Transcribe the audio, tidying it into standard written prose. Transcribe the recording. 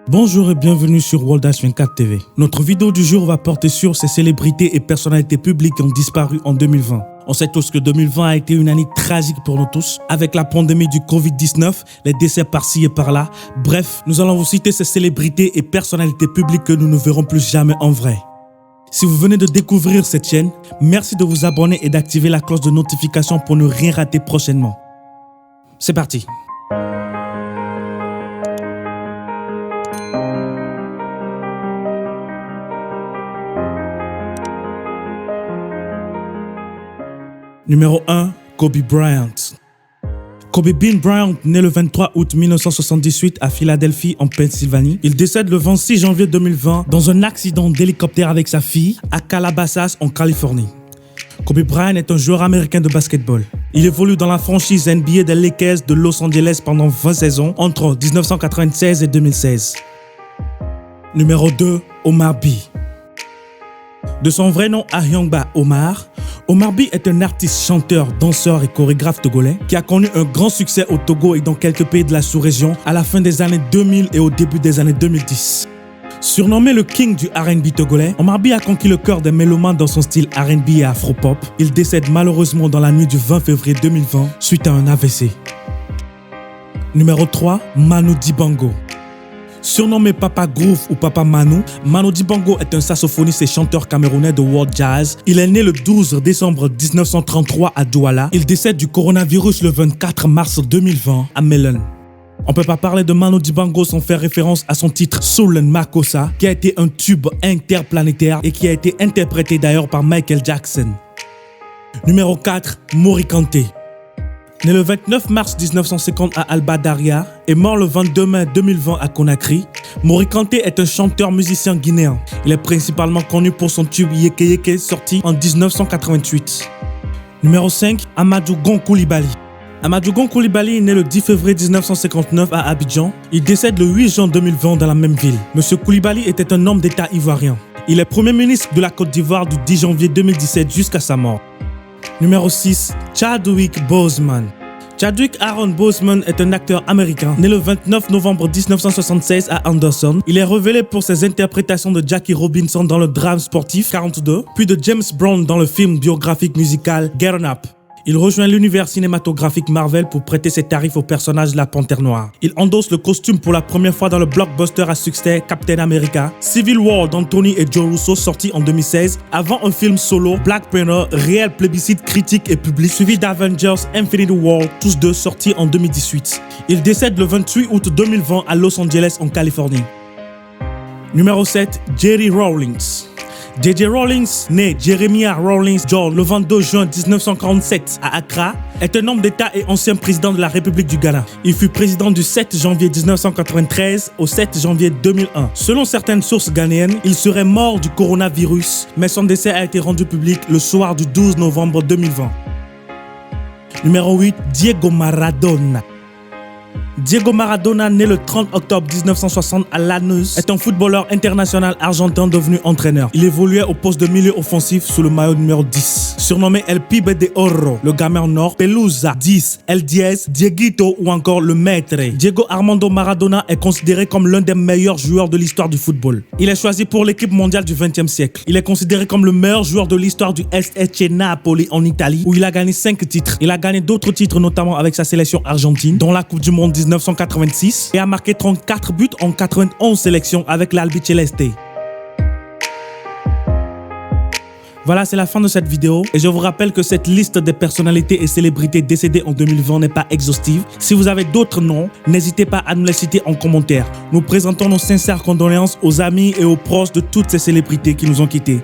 Bonjour et bienvenue sur World H24 TV. Notre vidéo du jour va porter sur ces célébrités et personnalités publiques qui ont disparu en 2020. On sait tous que 2020 a été une année tragique pour nous tous, avec la pandémie du Covid-19, les décès par-ci et par-là. Bref, nous allons vous citer ces célébrités et personnalités publiques que nous ne verrons plus jamais en vrai. Si vous venez de découvrir cette chaîne, merci de vous abonner et d'activer la cloche de notification pour ne rien rater prochainement. C'est parti. Numéro 1, Kobe Bryant. Kobe Bean Bryant, né le 23 août 1978 à Philadelphie, en Pennsylvanie. Il décède le 26 janvier 2020 dans un accident d'hélicoptère avec sa fille à Calabasas, en Californie. Kobe Bryant est un joueur américain de basketball. Il évolue dans la franchise NBA des Lakers de Los Angeles pendant 20 saisons entre 1996 et 2016. Numéro 2, Omar By. De son vrai nom Ahyangba Omar, Omar By est un artiste, chanteur, danseur et chorégraphe togolais qui a connu un grand succès au Togo et dans quelques pays de la sous-région à la fin des années 2000 et au début des années 2010. Surnommé le king du R&B togolais, Omar By a conquis le cœur des mélomanes dans son style R&B et afro-pop. Il décède malheureusement dans la nuit du 20 février 2020 suite à un AVC. Numéro 3, Manu Dibango. Surnommé Papa Groove ou Papa Manu, Manu Dibango est un saxophoniste et chanteur camerounais de world jazz. Il est né le 12 décembre 1933 à Douala. Il décède du coronavirus le 24 mars 2020 à Melun. On ne peut pas parler de Manu Dibango sans faire référence à son titre Soul Makossa, qui a été un tube interplanétaire et qui a été interprété d'ailleurs par Michael Jackson. Numéro 4, Mori Kanté. Né le 29 mars 1950 à Alba Daria et mort le 22 mai 2020 à Conakry, Mori Kanté est un chanteur-musicien guinéen. Il est principalement connu pour son tube Yeke Yeke sorti en 1988. Numéro 5, Amadou Gon Coulibaly. Amadou Gon Coulibaly est né le 10 février 1959 à Abidjan. Il décède le 8 juin 2020 dans la même ville. Monsieur Coulibaly était un homme d'État ivoirien. Il est Premier ministre de la Côte d'Ivoire du 10 janvier 2017 jusqu'à sa mort. Numéro 6, Chadwick Boseman. Chadwick Aaron Boseman est un acteur américain, né le 29 novembre 1976 à Anderson. Il est révélé pour ses interprétations de Jackie Robinson dans le drame sportif 42, puis de James Brown dans le film biographique musical Get On Up. Il rejoint l'univers cinématographique Marvel pour prêter ses tarifs au personnage de la Panthère Noire. Il endosse le costume pour la première fois dans le blockbuster à succès Captain America, Civil War d'Anthony et Joe Russo sorti en 2016, avant un film solo Black Panther, réel plébiscite critique et public, suivi d'Avengers Infinity War, tous deux sortis en 2018. Il décède le 28 août 2020 à Los Angeles en Californie. Numéro 7, Jerry Rawlings. J.J. Rawlings, né Jeremiah Rawlings George le 22 juin 1947 à Accra, est un homme d'État et ancien président de la République du Ghana. Il fut président du 7 janvier 1993 au 7 janvier 2001. Selon certaines sources ghanéennes, il serait mort du coronavirus, mais son décès a été rendu public le soir du 12 novembre 2020. Numéro 8, Diego Maradona. Diego Maradona, né le 30 octobre 1960 à Lanús, est un footballeur international argentin devenu entraîneur. Il évoluait au poste de milieu offensif sous le maillot numéro 10. Surnommé El Pibe de Oro, le gamin en or, Pelusa, 10, El Diez, Dieguito ou encore le Maître. Diego Armando Maradona est considéré comme l'un des meilleurs joueurs de l'histoire du football. Il est choisi pour l'équipe mondiale du XXe siècle. Il est considéré comme le meilleur joueur de l'histoire du SSC Napoli en Italie, où il a gagné 5 titres. Il a gagné d'autres titres, notamment avec sa sélection argentine, dont la Coupe du Monde 1986 et a marqué 34 buts en 91 sélections avec l'Albiceleste. Voilà, c'est la fin de cette vidéo et je vous rappelle que cette liste des personnalités et célébrités décédées en 2020 n'est pas exhaustive. Si vous avez d'autres noms, n'hésitez pas à nous les citer en commentaire. Nous présentons nos sincères condoléances aux amis et aux proches de toutes ces célébrités qui nous ont quittés.